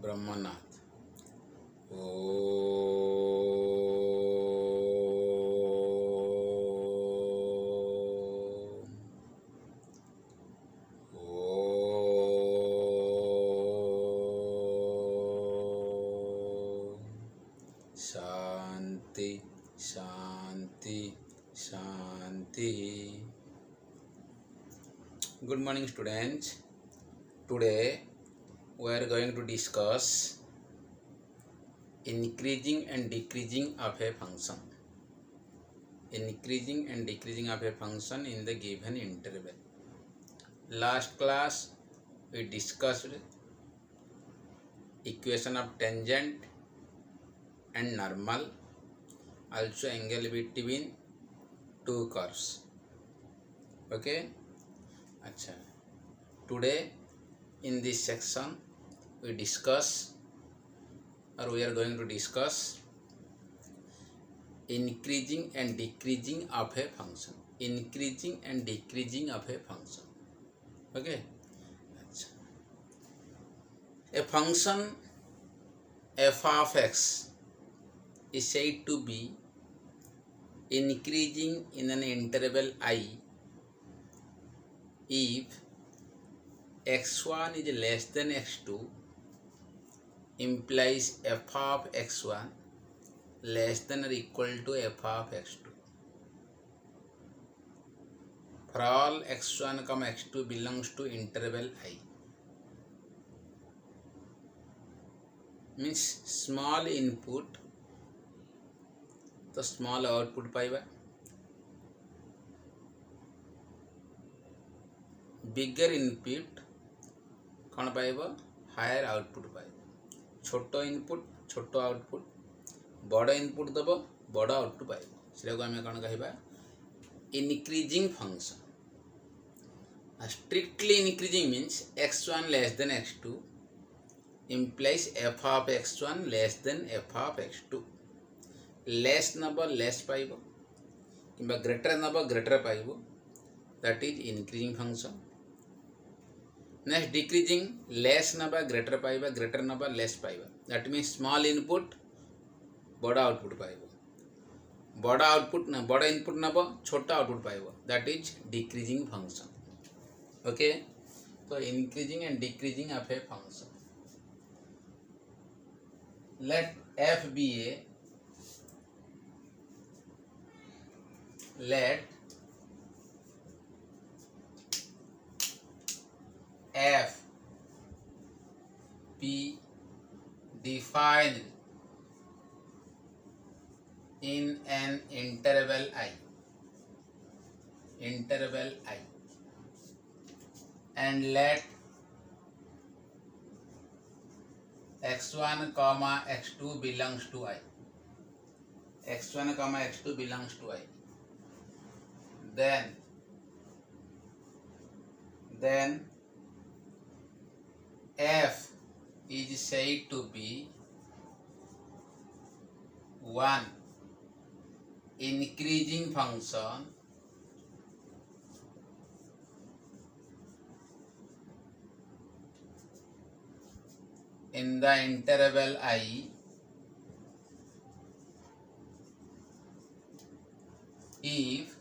Brahmanath. O Shanti Shanti Shanti. Good morning students. Today we are going to discuss increasing and decreasing of a function. Increasing and decreasing of a function in the given interval. Last class we discussed equation of tangent and normal, also angle between two curves. Okay. अच्छा, today in this section we discuss or we are going to discuss increasing and decreasing of a function. Increasing and decreasing of a function. Okay. अच्छा, a function f of x is said to be increasing in an interval I if x1 is less than x2 implies f of x1 less than or equal to f of x2 for all x1 comma x2 belongs to interval I. Means small input तो small output पाइबा, बिगर input कौन पाइब higher output पाइब, छोट input छोट output, बड़ input दब बड़ आउटपुट पाइब। से आम कौन कह increasing function. Strictly increasing means x1 less than x2 implies f of x1 less than f of x2। Less नब लेस पाइब कि ग्रेटर नब ग्रेटर पाइब, that is increasing function. Next decreasing less नबा ग्रेटर पाइबा, ग्रेटर नबा less पाइबा, that means small input बड़ आउटपुट पाइब, बड़ आउटपुट न बड़ इनपुट नब छोट आउटपुट पाइब, that is decreasing function. Okay, तो increasing and decreasing of a function. Let f be a let f be defined in an interval I, and let x1 comma x2 belongs to I. x1 comma x2 belongs to I. Then f is said to be one increasing function in the interval I if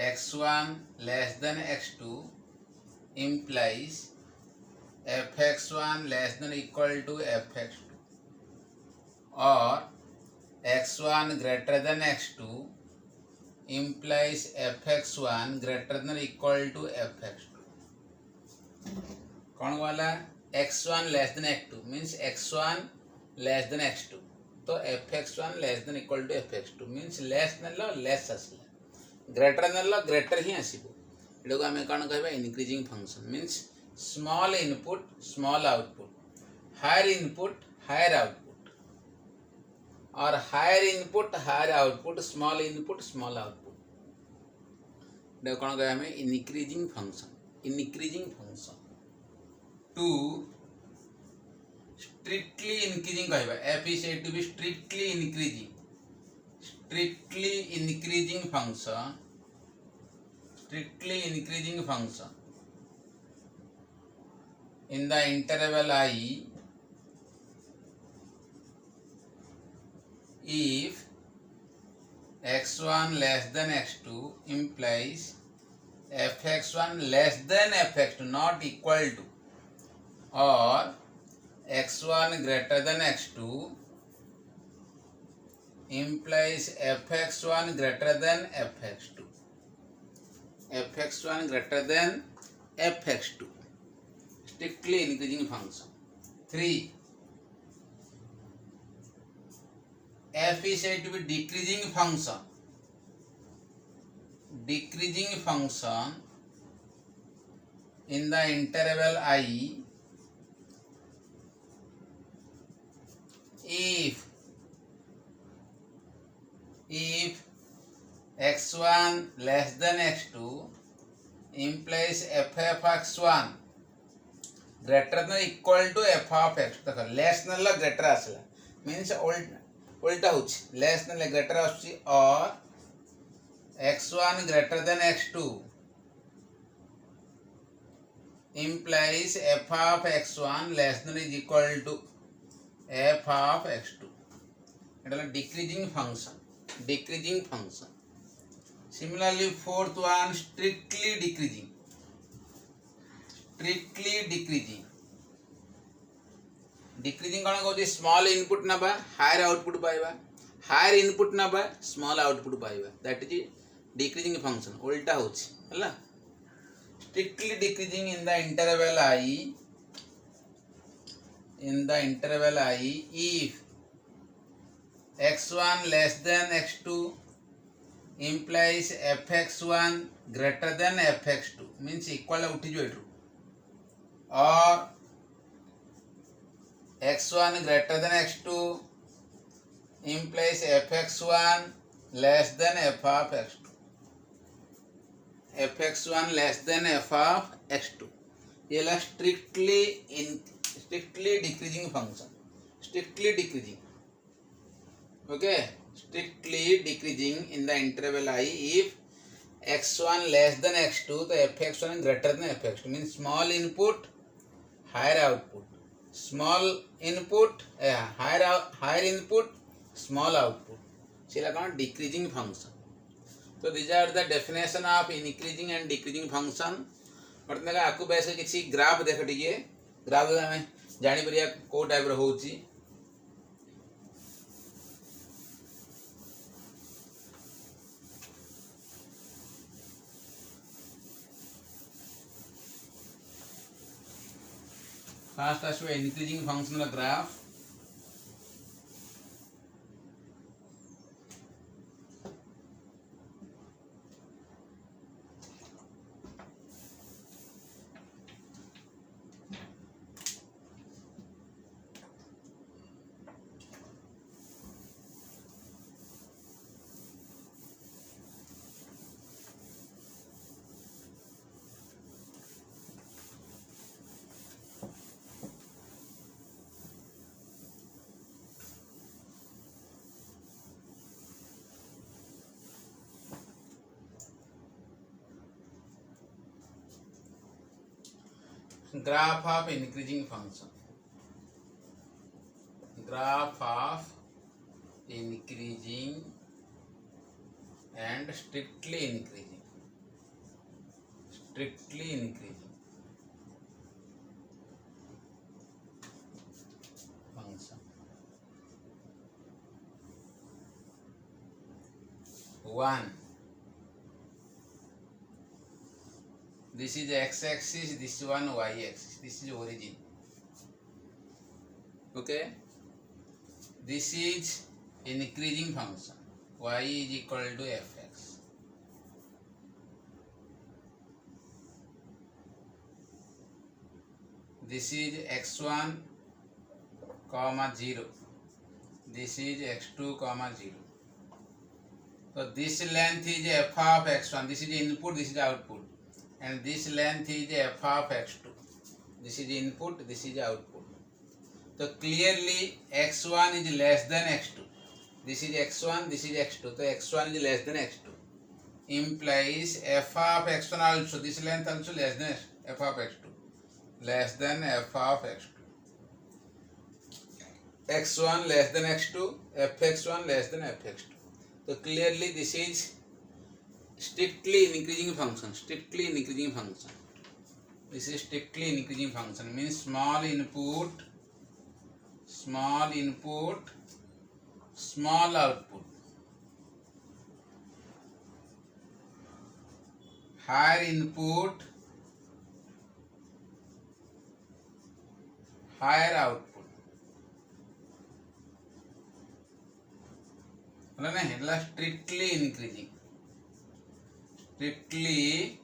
x1 less than x2 implies fx1 less than or equal to fx2 or x1 greater than x2 implies fx1 greater than or equal to fx2। कौन वाला x1 less than x2 means x1 less than x2 तो fx1 less than equal to fx2 means less than लो less आसला, greater than लो greater ही आसीबो। एडो को हमें कौन कहबा increasing function means small input small output, higher input higher output, और higher input higher output, small input small output. एडो कौन कहबा हमें इंक्रीजिंग फंक्शन। इंक्रीजिंग फंक्शन टू स्ट्रिक्टली इंक्रीजिंग कहबा, f is said to be strictly increasing function, strictly increasing function in the interval I if x1 less than x2 implies fx1 less than fx2 not equal to, or x1 greater than x2 implies fx1 greater than fx2. fx1 greater than fx2, strictly increasing function. 3. F is said to be decreasing function. Decreasing function in the interval I if x1 less than x2 implies f of x1 greater than equal to f of x. देखो less नल्ला greater आसला means उल्टा होची less नल्ला greater आसुची और x1 greater than x2 implies f of x1 less than is equal to f of x2. It is a decreasing function. Decreasing function. Similarly, fourth one, strictly decreasing. Strictly decreasing. Decreasing कौन कहते small input नबा higher output पाएगा, higher input नबा small output पाएगा. That is decreasing function. उल्टा होची, हला? Strictly decreasing in the interval I. In the interval I, if x1 less than x2 implies fx1 greater than fx2 means equal उठी जो इटू, or x1 greater than x2 implies fx1 less than f of x2. fx1 less than f of x2. ये ला strictly decreasing function. Strictly decreasing. Okay, strictly decreasing in the interval I if x1 less than x2 तो fx1 greater than fx2 means small input higher output, small input higher input small output. सेला कौन decreasing function. So these are the definition of increasing and decreasing function. मतलब आपको वैसे किसी graph देख लीजिए, graph में जानी परिया को टाइप रो होची. First as we increasing functional graph. Graph of increasing function. Graph of increasing and strictly increasing. Strictly increasing function. 1. This is x-axis, this one y-axis, this is origin. Okay, this is increasing function, y is equal to fx. This is x1 comma 0, this is x2 comma 0. So this length is f of x1, this is input, this is output. And this length is f of x2. This is input, this is output. So clearly x1 is less than x2. This is x1, this is x2. So x1 is less than x2. Implies f of x1 also, this length also less than f of x2. less than f of x2, x1 less than x2, fx1 less than fx2. So clearly this is strictly increasing function, strictly increasing function. This is strictly increasing function, means small input, small output. Higher input, higher output. Strictly increasing, strictly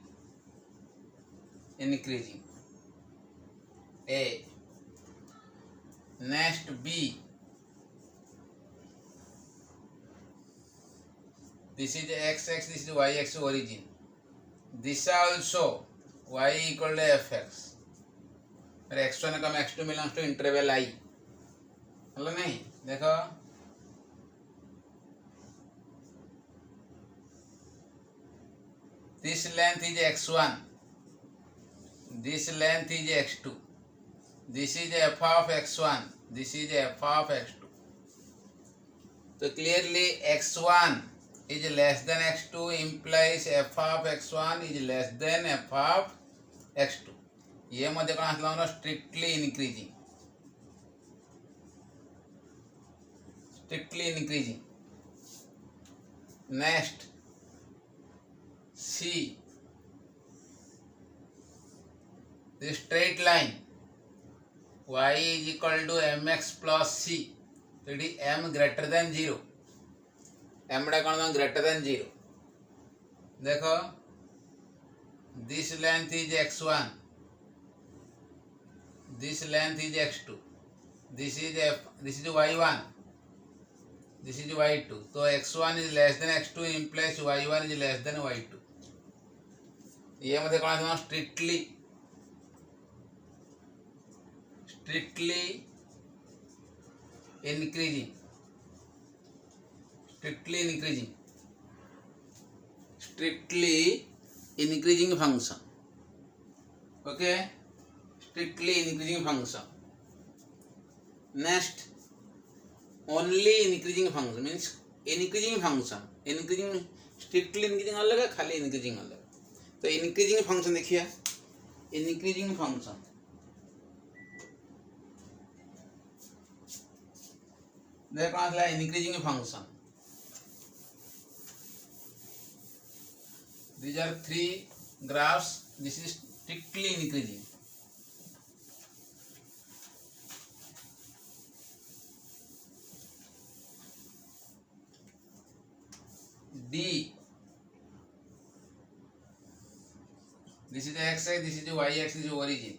increasing. A. Next B. This is x, this is y-x origin. This also y equal to fx. x1 come x2 belongs to interval I. Hello नहीं देखो, this length is x1, this length is x2, this is f of x1, this is f of x2. So clearly x1 is less than x2 implies f of x1 is less than f of x2. ये मध्ये कौन असला strictly increasing, strictly increasing. Next C, this straight line y is equal to mx plus c. So it is m greater than 0. m डा कौन greater than 0. देखो, this length is x1, this length is x2, this is y1, this is y2. So x1 is less than x2 implies y1 is less than y2. ये मध्ये कौन असला strictly increasing, strictly increasing, strictly increasing function. Okay, strictly increasing function. Next, only increasing function means increasing function. Increasing, strictly increasing अलग है, खाली increasing अलग. तो increasing function देखिए, increasing function. देखो असला increasing function. These are three graphs. This is strictly increasing. D. This is the x-axis, this is the y-axis, this is the origin.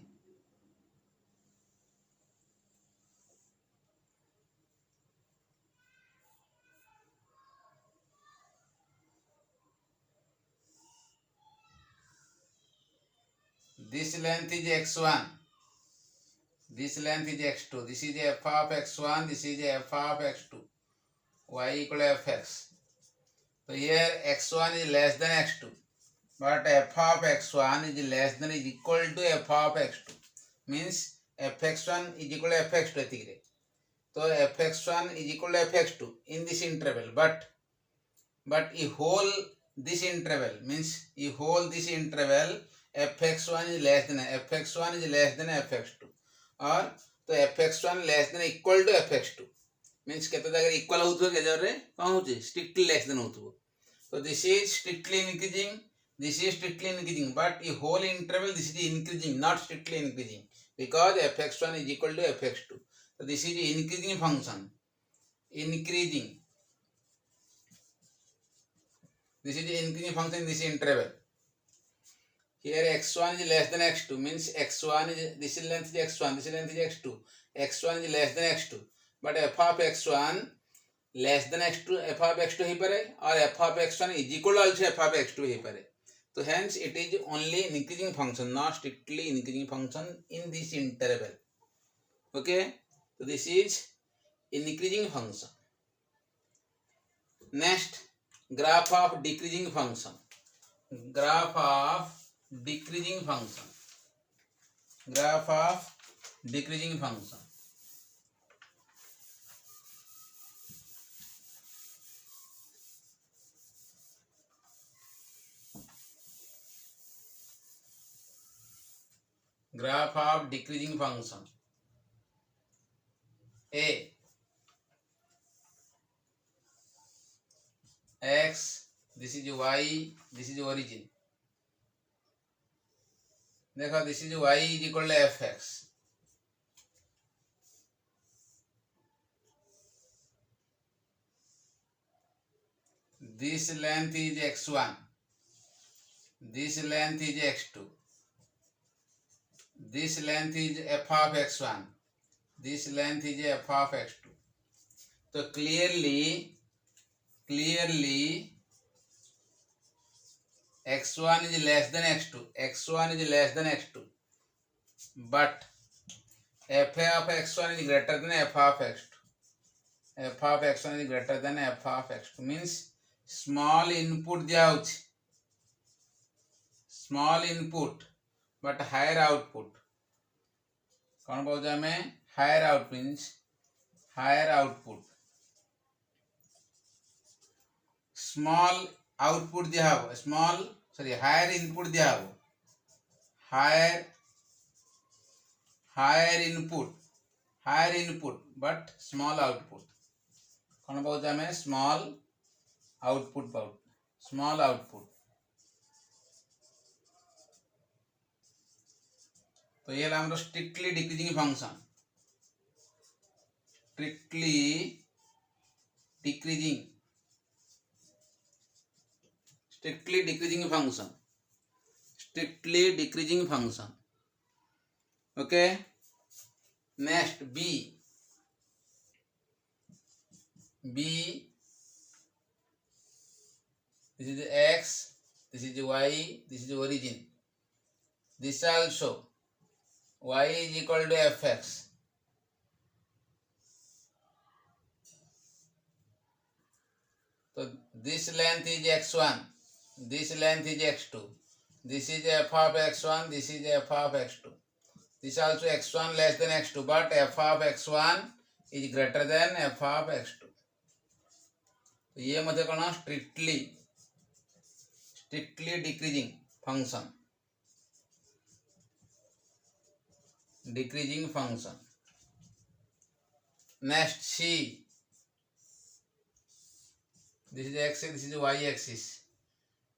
This length is x1, this length is x2, this is the f of x1, this is the f of x2, y equal to fx. So here x1 is less than x2, but f of x1 is less than is equal to f of x2, means fx1 is equal to fx2. So fx1 is equal to fx2 in this interval, but you whole this interval means you whole this interval fx1 is less than fx2 or तो fx1 less than equal to fx2 means केते जागर equal होथो के जरे कौन होची strictly less than होथो. So this is strictly increasing, this is strictly increasing, but the whole interval this is increasing, not strictly increasing, because fx1 is equal to fx2. So this is the increasing function, increasing. This is the increasing function in this interval. Here x1 is less than x2 means x1 is, this is length is x1, this is length is x2. x1 is less than x2, but f of x1 less than x2, f of x2 ही परे, और f of x1 is equal also f of x2 ही परे. So hence it is only increasing function, not strictly increasing function in this interval. Okay, so this is increasing function. Next, graph of decreasing function. Graph of decreasing function. graph of decreasing function. Graph of decreasing function. A x, this is y, this is origin. देखो this is y is equal to fx. This length is x1. This length is x2. This length is f of x1. This length is f of x2. So clearly x1 is less than x2. x1 is less than x2. But f of x1 is greater than f of x2. f of x1 is greater than f of x2 means small input दिया small input but higher output. कौन बोलते हैं हमें higher output means higher output. Small output दिया हो higher input दिया हो higher input but small output. कौन बोलते हैं हमें small output. तो ये हमारा strictly decreasing function. Strictly decreasing function. Okay. Next B. This is x, this is y, this is origin. This also y is equal to fx. So this length is x1, this length is x2. This is f of x1, this is f of x2. This also x1 less than x2, but f of x1 is greater than f of x2. तो ये मतलब कौन strictly decreasing function. Next C. This is x, this is y axis.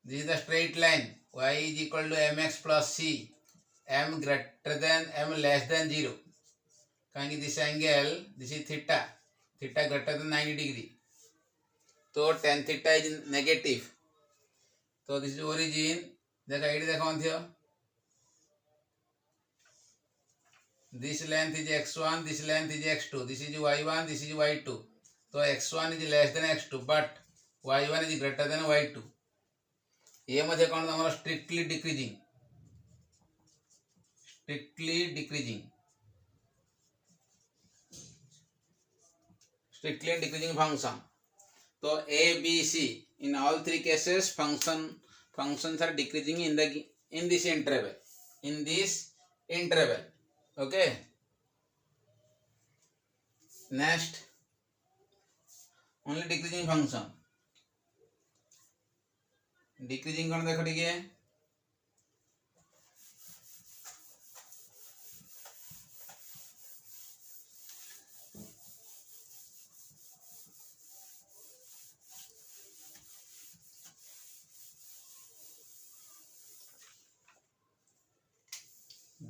This is the straight line. Y is equal to mx plus c. M less than 0. कहेंगे this angle, this is theta greater than 90 degree. तो tan theta is negative. तो this is origin. देखा ये देखा कौन थियो? This length is x1, this length is x2. This is y1, this is y2. तो x1 is less than x2, but y1 is greater than y2. ये मध्ये कौन हमारा strictly decreasing function. So A, B, C in all three cases functions are decreasing in this interval. Okay. Next, only decreasing function. Decreasing कौन देखो ठीक है?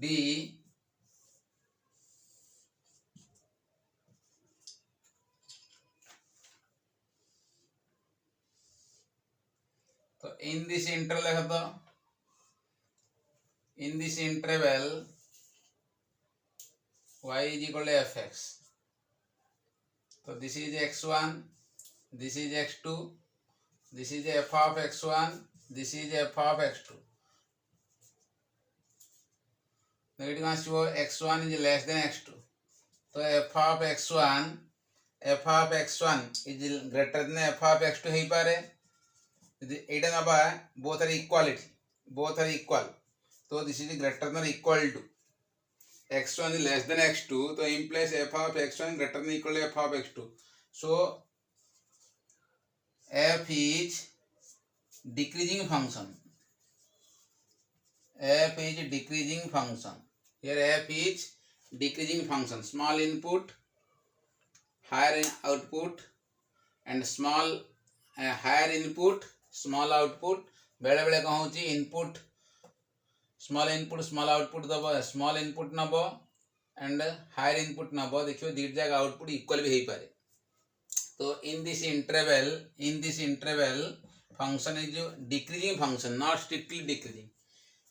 D. तो in this interval देखो तो in this interval y is equal to fx. So this is x1, this is x2, this is f of x1, this is f of x2. Negative x1 is less than x2. So f of x1 is greater than f of x2 है पारे. एटा नबा both are equal. So this is greater than or equal to. x1 is less than x2, तो implies f of x1 greater than equal to f of x2. So f is decreasing function. F is decreasing function. Here f is decreasing function. Small input, higher output, and small higher input, small output. बेले बेले कौन होची input small input small output दबो, small input Nebo and higher input नबो. देखियो दीट जाग output equal भी हो पारे. तो in this interval function is decreasing function, not strictly decreasing.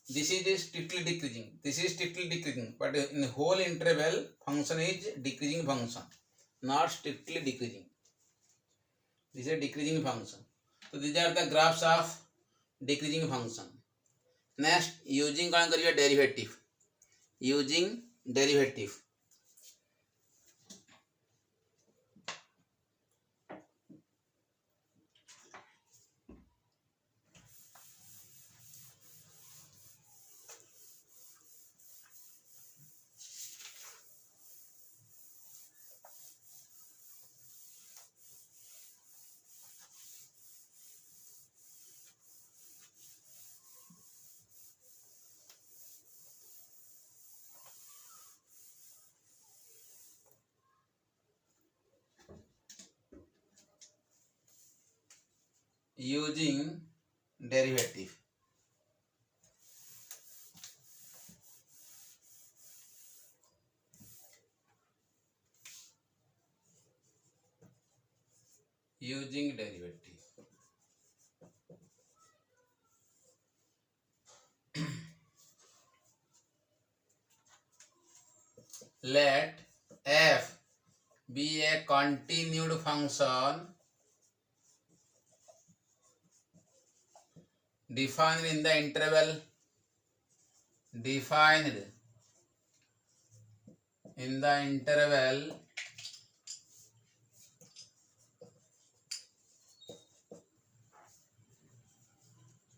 This is strictly decreasing, this is strictly decreasing, but in whole interval function is decreasing function, not strictly decreasing. This is a decreasing function. So these are the graphs of decreasing function. Next, using कौन करिए derivative. Using derivative. Using derivative. Using derivative. Let f be a continued function defined in the interval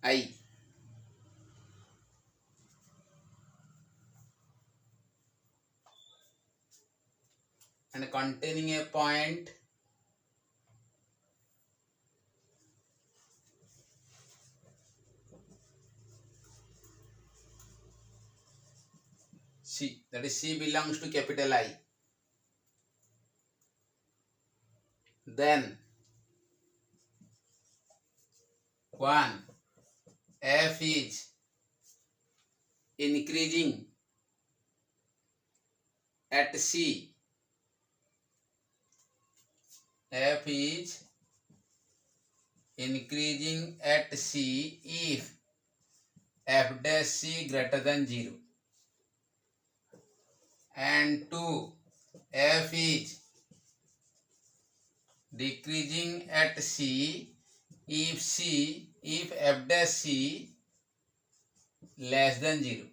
I and containing a point C, that is C belongs to capital I. Then 1, f is increasing at C. F is increasing at C if f dash C greater than 0. And 2, f is decreasing at C if f dash C less than 0.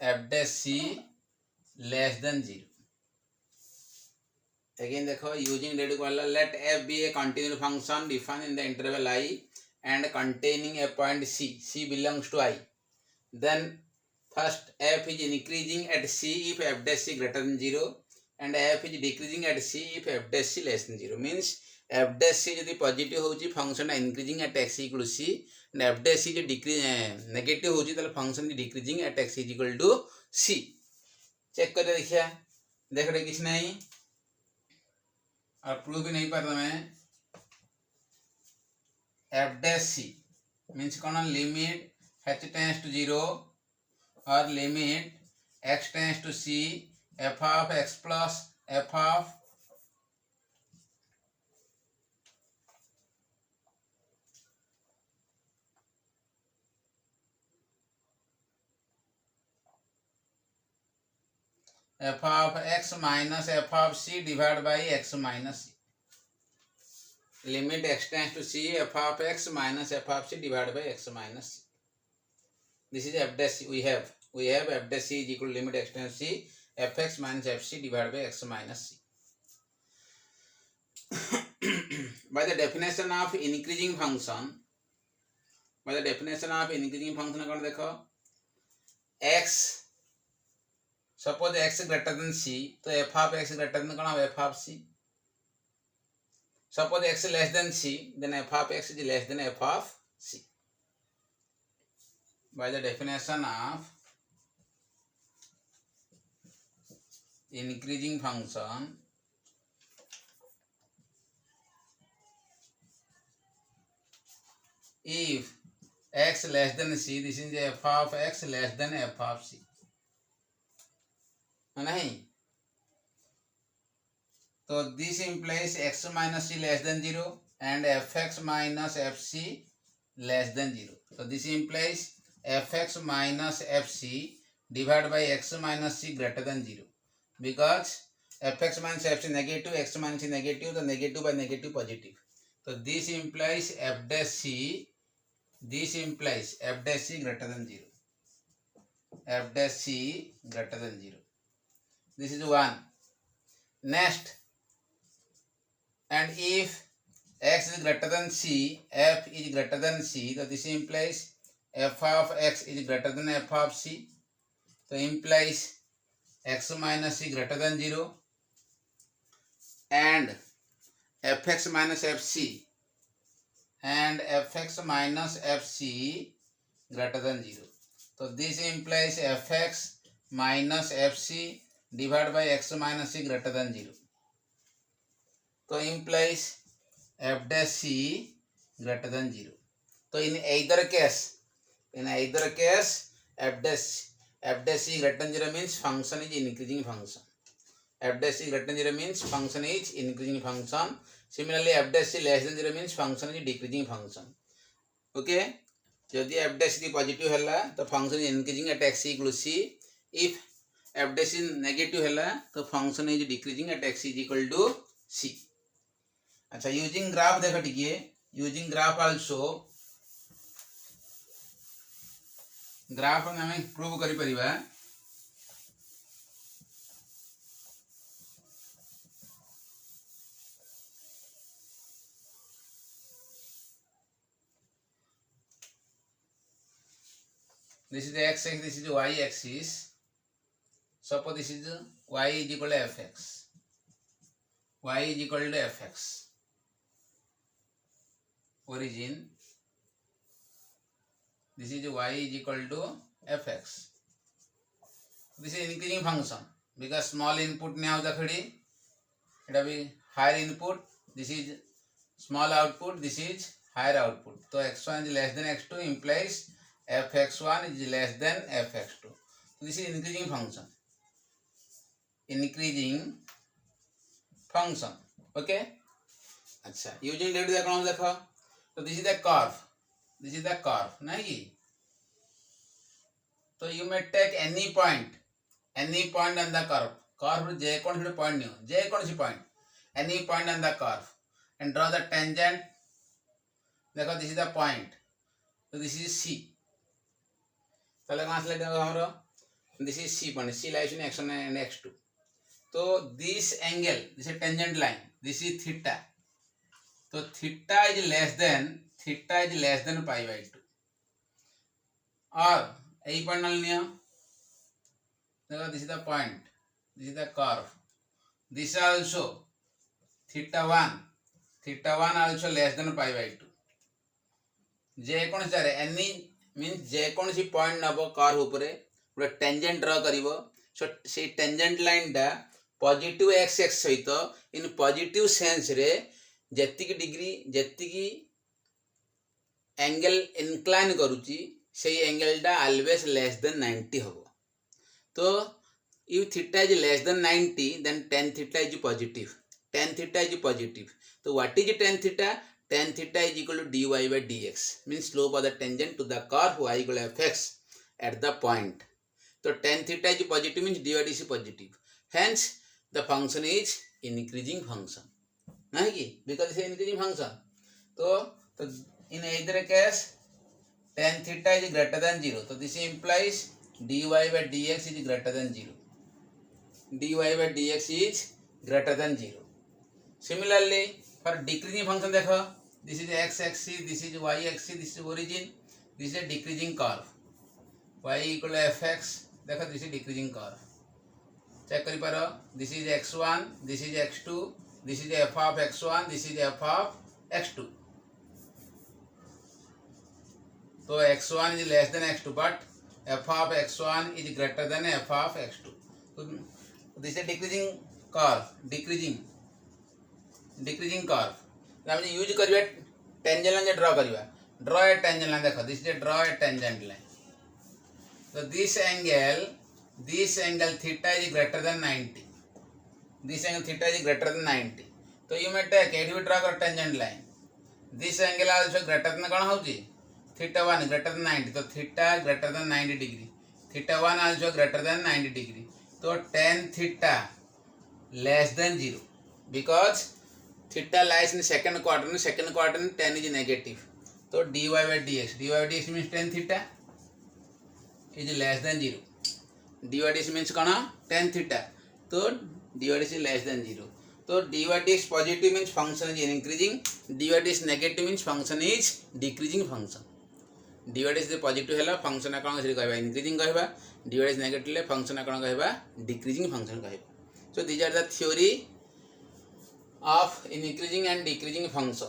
F dash C less than 0. Again देखो using derivative वाला, let f be a continuous function defined in the interval I and containing a point C. C belongs to I. Then first f is increasing at C if f dash C greater than 0 and f is decreasing at C if f dash C less than 0. Means f dash C यदि positive होची function increasing at x equal to C and f dash C जो negative होची ताले function decreasing at x equal to C. Check करके देखिए, देख रहे किस नहीं और प्रूव भी नहीं पाता मैं. f dash C means कौन limit h tends to 0 or limit x tends to C f of x plus f of x minus f of C divided by x minus C. Limit x tends to C f of x minus f of C divided by x minus C. This is f dash C. We have f dash C is equal to limit x tends to C fx minus fc divided by x minus C. By the definition of increasing function, कौन देखो x suppose x greater than c तो f of x greater than कौन f of c. Suppose x less than c, then f of x is less than f of c. By the definition of increasing function, if x less than c, this is f of x less than f of c. नहीं तो this implies x minus c less than 0 and fx minus fc less than 0. So this implies fx minus fc divided by x minus c greater than 0, because fx minus fc negative, x minus c negative, the negative by negative positive. So this implies f dash c, this implies f dash c greater than 0, f dash c greater than 0. This is one. Next, and if x is greater than c, f is greater than c, so this implies f of x is greater than f of c, so implies x minus c greater than 0 and fx minus fc and fx minus fc greater than 0. So this implies fx minus fc divided by x minus c greater than 0. So implies f dash c greater than 0. So in either case f dash c greater than 0 means function is increasing function. F dash c greater than 0 means function is increasing function. Similarly, f dash c less than 0 means function is decreasing function. Okay? यदि f dash c positive है तो function is increasing at x equal c. If f dash is negative है तो function is decreasing at x is equal to c. अच्छा, using graph देखो टिकिए, using graph also graph आम prove कर परिबा. This is the x axis, this is the y axis. Suppose this is y is equal to fx. Y is equal to fx. Origin. This is y is equal to fx. This is increasing function because small input ne avda khadi. It be higher input. This is small output. This is higher output. So x1 is less than x2 implies fx1 is less than fx2. So this is increasing function. Increasing function. Okay. अच्छा, using derivative economics देखो. So this is the curve. This is the curve, नहीं? So you may take any point on the curve. Curve जे कौन सी point नहीं हो, जे कौन सी point, any point on the curve, and draw the tangent. देखो this is the point. So this is C. चलो कहाँ से लेते हैं हमारा? This is C point. C lies in x1 and x2. So this angle, this is tangent line. This is theta. So theta is less than pi by 2. Or a point देखो, this is the point, this is the curve. This also theta 1 also less than pi by 2. जे कौन सा any means जे कौन सी point नबो curve ऊपरे गोटे tangent draw करिवो. सो से tangent line टा positive x x सहित in positive sense रे जेतिकी डिग्री जेतिकी एंगल इंक्लाइन करूची से एंगल टा ऑलवेज लेस देन 90 हबो. तो if theta is less than 90 then tan theta is positive. So what is tan theta? Tan theta is equal to dy by dx, means slope of the tangent to the curve y equal to fx at the point. So tan theta is positive means dy by dx is positive. Hence the function is increasing function. Because it is increasing function. So in either case tan theta is greater than 0. So this implies dy by dx is greater than 0. dy by dx is greater than 0. Similarly, for decreasing function देखो, this is x axis, this is y axis, this is origin, this is a decreasing curve. Y equal to fx, देखो this is decreasing curve. Check करि पार this is x1 this is x2 this is f of x1 this is f of x2 तो x1 is less than x2 but f of x1 is greater than f of x2 so this is decreasing curve decreasing curve हम use करिया tangent line draw करिया draw a tangent line देखो this is draw a tangent line so this angle theta is greater than 90 this angle theta is greater than 90 so you may take it will draw a tangent line this angle also greater than कौन होची theta 1 greater than 90 so theta greater than 90 degree theta 1 also greater than 90 degree so tan theta less than 0 because theta lies in second quadrant tan is negative so dy by dx means tan theta is less than 0 dy dx means कौन tan theta तो dy dx is less than 0 तो dy dx positive means function is increasing dy dx negative means function is decreasing function dy dx positive है function कौन कहबा increasing कहबा dy dx negative है function कौन कहबा decreasing function कहबा so these are the theory of increasing and decreasing function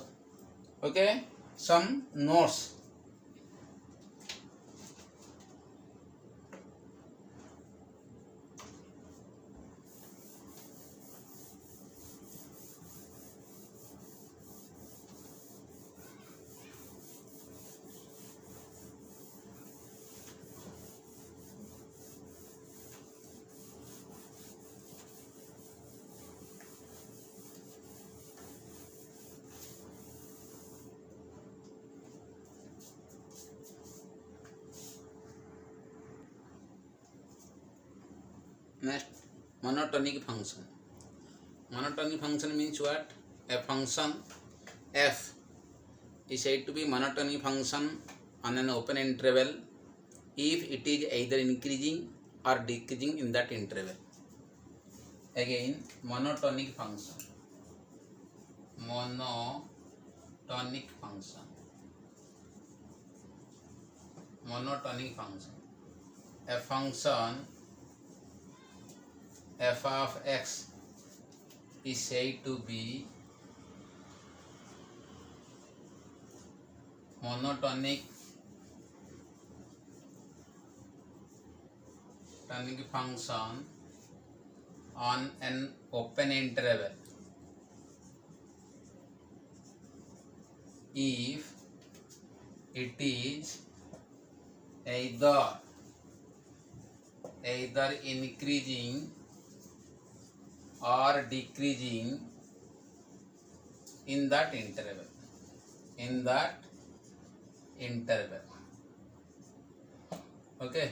okay some notes next monotonic function means what a function f is said to be monotonic function on an open interval if it is either increasing or decreasing in that interval again monotonic function a function f of x is said to be monotonic function on an open interval if it is either increasing or decreasing in that interval okay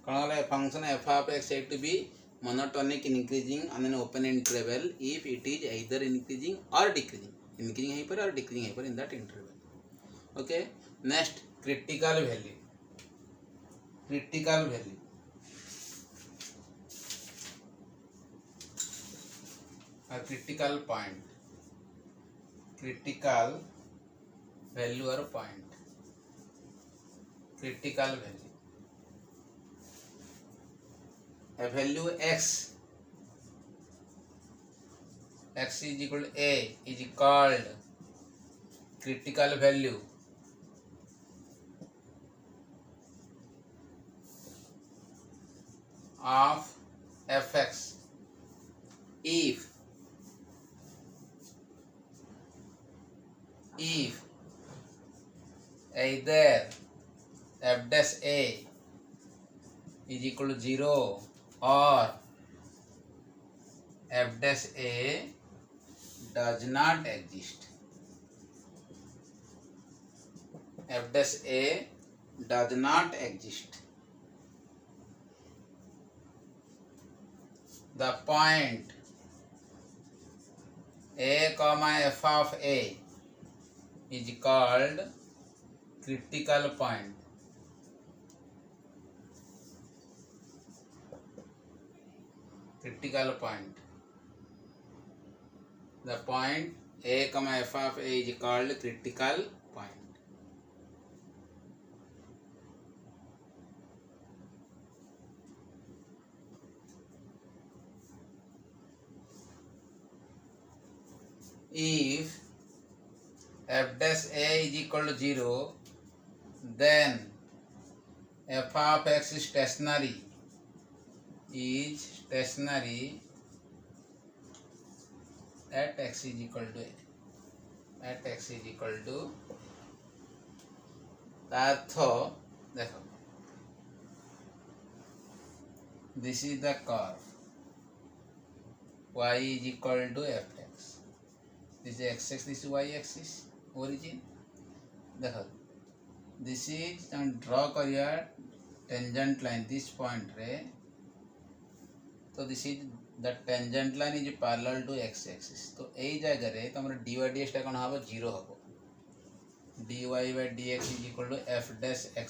कौन वाला function f of x said to be monotonic increasing on an open interval if it is either increasing or decreasing है पर और decreasing है पर in that interval okay next critical value a critical point critical value or point critical value a value x is equal to a is called critical value of fx if either f dash a is equal to 0 or f dash a does not exist f dash a does not exist the point a comma f of a is called critical point the point a comma f of a is called critical point if f dash a is equal to 0, then f of x is stationary at x is equal to अर्थ देखो this is the curve y is equal to fx, this is x axis, this is y axis origin देखो this is draw करिया tangent line this point रे, तो this is the tangent line is parallel to x axis, तो यही जगह रे तो हमारे dy dx टा कौन हवा 0 हबो, dy by dx is equal to f dash x,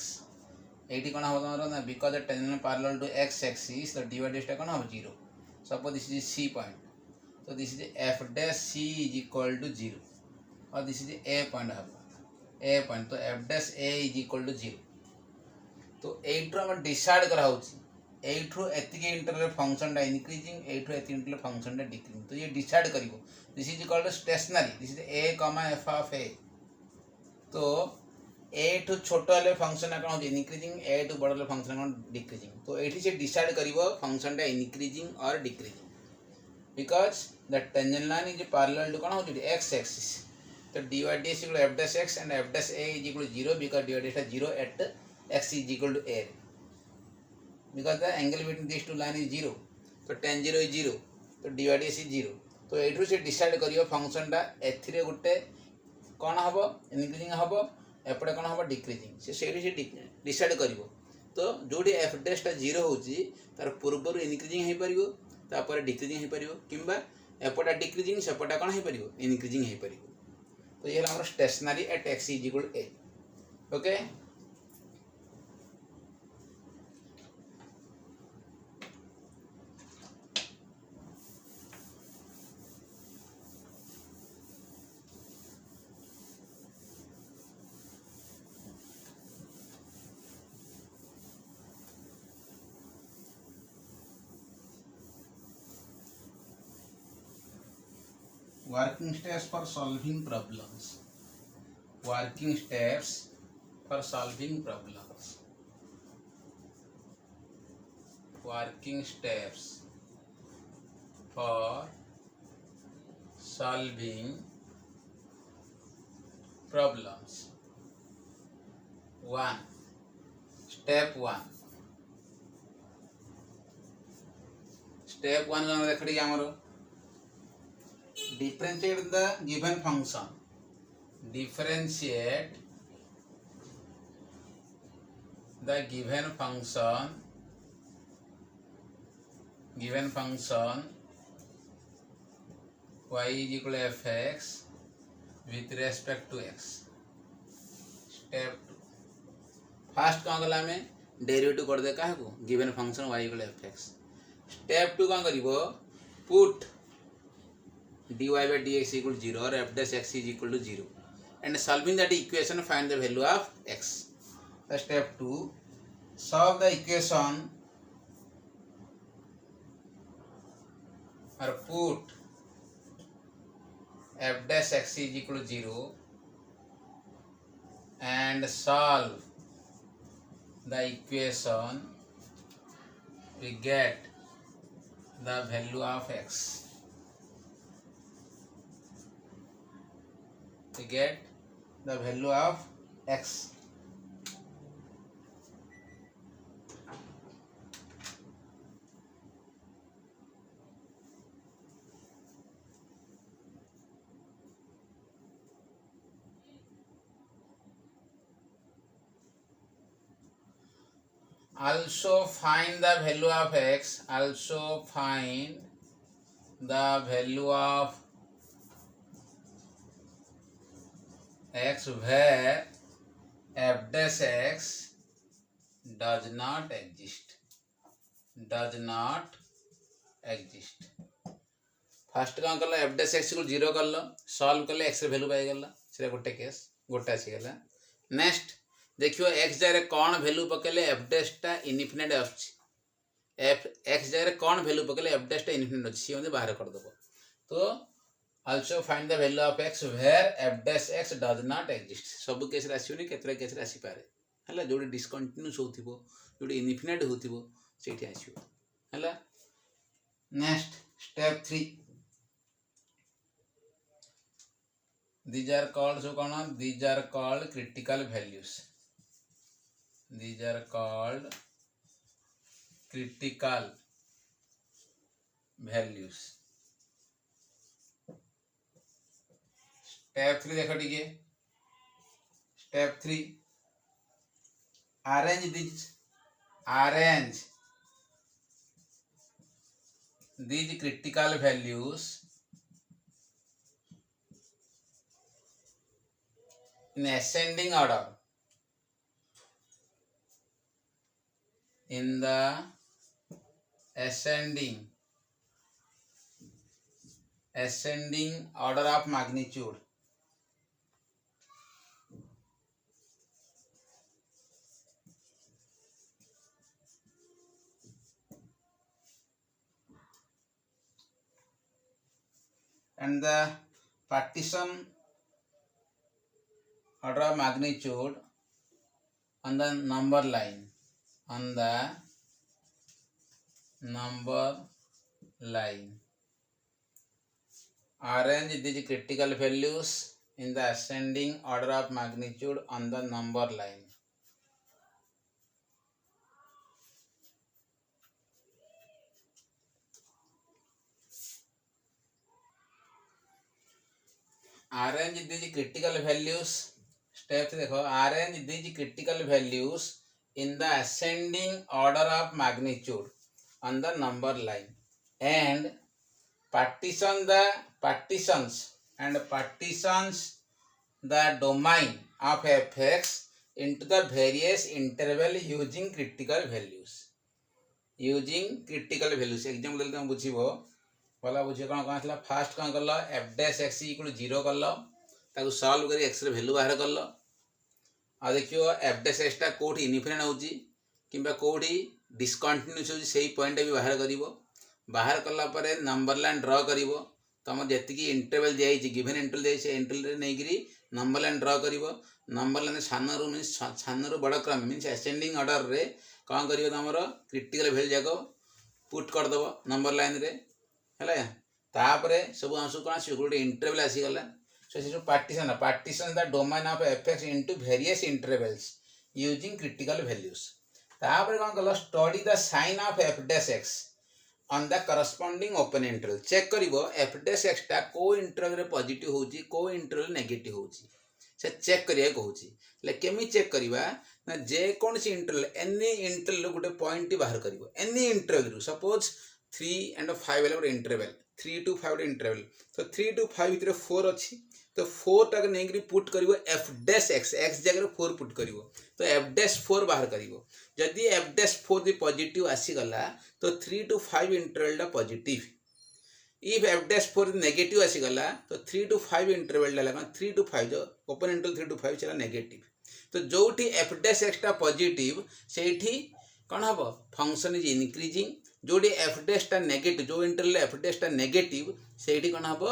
eighty कौन हवा तुम्हारा ना because the tangent line parallel to x axis, तो dy dx टा कौन हवा 0, suppose this is c point, तो this is f dash c is equal to 0 और this is a point हबो a point, तो f dash a is equal to 0, तो एठु हम डिसाइड करा होची एठु एतिके इंटरवल फंक्शन टा इंक्रीजिंग एठु एतिके इंटरवल फंक्शन टा डिक्रीजिंग, तो ये डिसाइड करिवो this is called stationary, this is a, f of a, तो एठु छोट वाले फंक्शन कोन होची इंक्रीजिंग एठु बड़ वाले फंक्शन कोन डिक्रीजिंग, तो एठी से डिसाइड करिवो फंक्शन टा इंक्रीजिंग और decreasing because the tangent line is parallel to कोन होची x एक्सिस, तो dy dx equal f dash x and f dash a is equal to 0 because dy dx is 0 at x is equal to a, because the angle between these two line is 0, तो tan 0 is 0, तो dy dx is 0, तो एठु से decide करियो function टा एथिरे गुटे कोन हबो increasing हबो एपटे कोन हबो डिक्रीजिंग, से सेठी से डिसाइड करिवो, तो जोडी f dash टा 0 होची तार पूर्वरु इंक्रीजिंग हे परिवो तापर डिक्रीजिंग हे परिवो किंबा एपटा डिक्रीजिंग सेपटा कोन हे परिवो इंक्रीजिंग हे परिवो, तो ये हमरा stationary at x is equal to a, okay working steps for solving problems, working steps for solving problems, working steps for solving problems. 1 step 1 जन देखड़ी हमरो differentiate the given function, differentiate the given function y is equal to fx with respect to x. step 2 first कौन गला में derivative कर दे काहे को given function y equal fx. step 2 कौन करिवो put dy by dx equal to 0 or f dash x is equal to 0 and solving that equation find the value of x. The step 2 solve the equation or put f dash x is equal to 0 and solve the equation, we get the value of x. We get the value of x. Also find the value of x. Also find the value of x where f dash x does not exist. First कौन कल f dash x को 0 कर लो solve कर ले x value pi गला से गोटे case गोटे आसी गला. नेक्स्ट देखियो x जारे कौन वैल्यू पकेले f dash टा इनफिनिट आछी f x जारे कौन वैल्यू पकेले f dash टा इनफिनिट अछि से बाहर कर दबो. तो also find the value of x where f dash x does not exist सब केस रे आसीबनी केतरा केस रे आसी पारे हला जोडी डिस्कंटिन्यूस होथिबो जोडी इनफिनिट होथिबो सेठी आसीबो हला next step 3 these are called so kona these are called critical values these are called critical values step 3 देखो टिके step 3 arrange these critical values in ascending order in the ascending order of magnitude and the partition order of magnitude on the number line arrange these critical values in the ascending order of magnitude on the number line arrange these critical values step देखो arrange these critical values in the ascending order of magnitude on the number line and partitions the domain of fx into the various interval using critical values example तुम बुझिबो पहला बुझे कौन कौन था fast कौन कल F dash x equal 0 कल ताकू सॉल्व कर एक्स रे वैल्यू बाहर कल आ देखियो एफ डैश एक्स टा कोठी इनफिनिट होउची किंबा कोठी डिस्कंटिन्यूस होउची सेही पॉइंट भी बाहर करिवो बाहर कला परे नंबर लाइन ड्रा करिवो तम जेति की इंटरवल दिया छि गिवन इंटरवल दे से इंटरवल रे नै गिरी नंबर लाइन ड्रा करिवो नंबर लाइन सानो रो बड़ क्रम मींस असेंडिंग ऑर्डर रे कौन करिवो तमरो क्रिटिकल वैल्यू जाको पुट कर दबो नंबर लाइन रे है तापरे सब आंसू कौन आस गोटे इंटरवल आसीगला सो से partition the domain of f x into various intervals using critical values तापरे कौन कल study the sign of f dash x on the corresponding open interval check करिवो एफ डैश एक्स टा को इंटरवल रे पॉजिटिव होउची को इंटरवल नेगेटिव होउची से चेक करिया कहूची ले केमी चेक करिवा ना जे कोन सी इंटरवल एनी इंटरवल गोटे पॉइंट बाहर करिवो एनी इंटरवल सपोज 3 and 5 वाला गोटे इंटरवल 3 to 5 इंटरवल तो 3 to 5 भितर 4 अच्छी तो 4 टाक नहीं पुट करिवो एफ डैश एक्स जगह 4 पुट करिवो तो एफ डैश 4 बाहर करिवो जदि एफ डैश 4 पॉजिटिव आसीगला तो 3 to 5 इंटरवल टा positive if f dash 4 negative आसीगला तो 3 to 5 इंटरवल टा 3 to 5 जो ओपन इंटरवल 3 to 5 चला नेगेटिव तो जोठी एफ डैश एक्स टा पॉजिटिव सेठी कौन हम फंक्शन इज इनक्रीजिंग जोड़ी एफ डैश टा नेगेटिव जो इंटरवल एफ डैश टा नेगेटिव सेठी कौन हम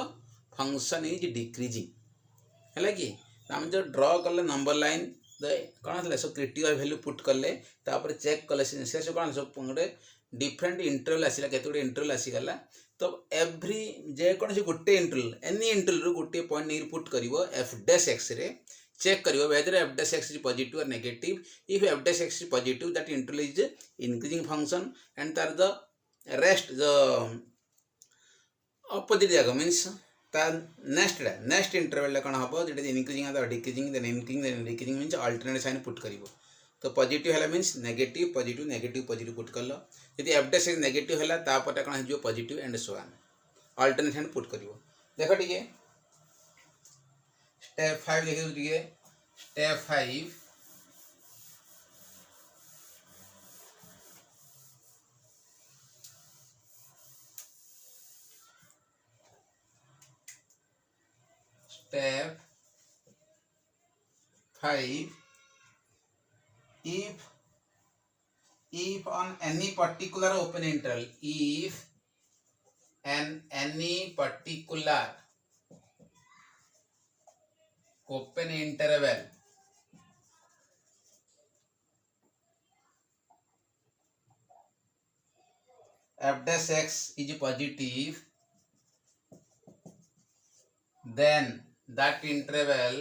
फंक्शन इज डिक्रीजिंग है कि आम जो ड्र कले नंबर लाइन कौन था सब क्रिटिकल वैल्यू पुट कले तापर चेक कले से कौन सब गोटे डिफरेंट इंटरवल आसला केते इंटरवल आसीगला तो एव्री जेकोसी गोटे इंटरवल एनी इंटरवल गोटे पॉइंट नहीं पुट करिवो एफ डैश एक्स रे चेक करिवो whether f dash x is positive or negative if f dash x is positive that interval is increasing function and तार the rest the opposite जागो means ता next interval कौन हम जो increasing अथवा decreasing then increasing then decreasing means alternate sign put करिवो तो positive है मीन्स नेगेटिव पॉजिटिव पुट कल यदि एफ डैश एक्स नेगेटिव है तापर कौन हो positive and so on alternate hand put करिवो देख टिके स्टेप 5 देखियो टिके step 5 step 5 if on any particular open interval if an any particular open interval f dash x is positive, then that interval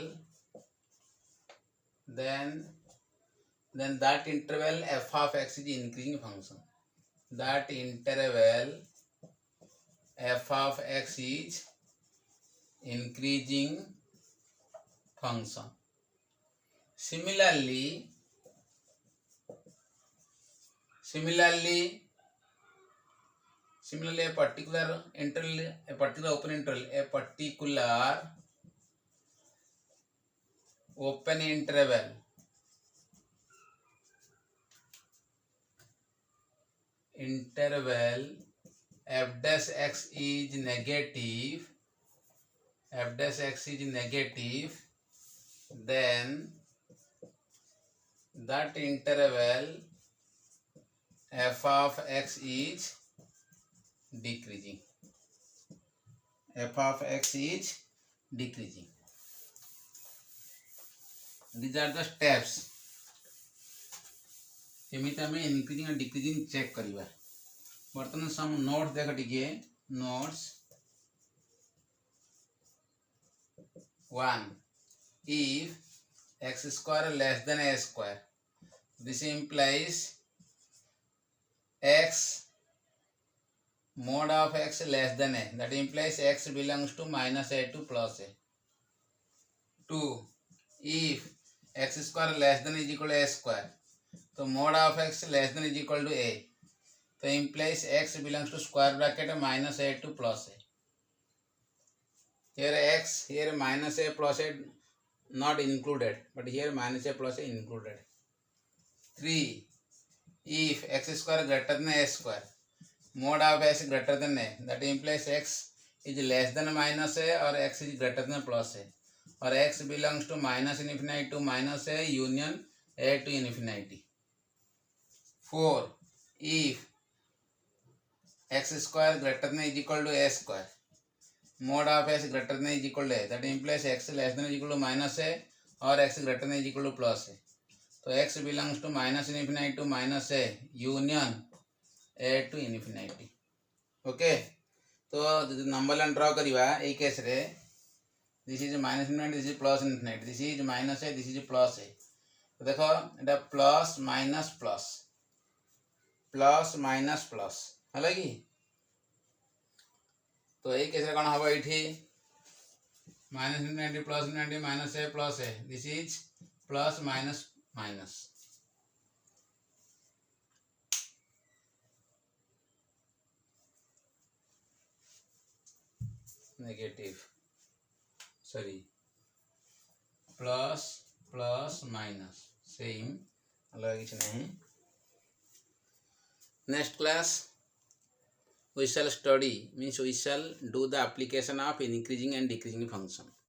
f of x is increasing function. That interval f of x is increasing function. Similarly a particular interval, a particular open interval, a particular open interval f dash x is negative, then that interval f of x is decreasing. f of x is decreasing. These are the steps. केमिति आम increasing and decreasing check करवा. बर्तमान some notes देख टिके. Notes 1. If x square less than a square, this implies x mod of x less than a, that implies x belongs to minus a to plus a. 2. If x square less than is equal to a square, so mod of x less than is equal to a, so implies x belongs to square bracket minus a to plus a. Here x, here minus a plus a not included, but here minus a plus a included. 3. If x square greater than a square, mod of x greater than a, that implies x is less than minus a or x is greater than plus a, or x belongs to minus infinity to minus a union a to infinity. 4. If x square greater than is equal to a square, mod of x greater than is equal to a, that implies x less than is equal to minus a or x greater than is equal to plus a. So x belongs to minus infinity to minus a union a to infinity. Okay. So number line draw करिवा. A case रे this is minus infinity, this is plus infinity, this is minus a, this is plus a. तो देखो एटा plus minus plus है कि. तो ये case रे कौन हम ये minus infinity plus infinity minus A plus A, this is plus minus minus. Negative sorry plus plus minus same, अलग किसी नहीं. Next class we shall study, means we shall do the application of increasing and decreasing function.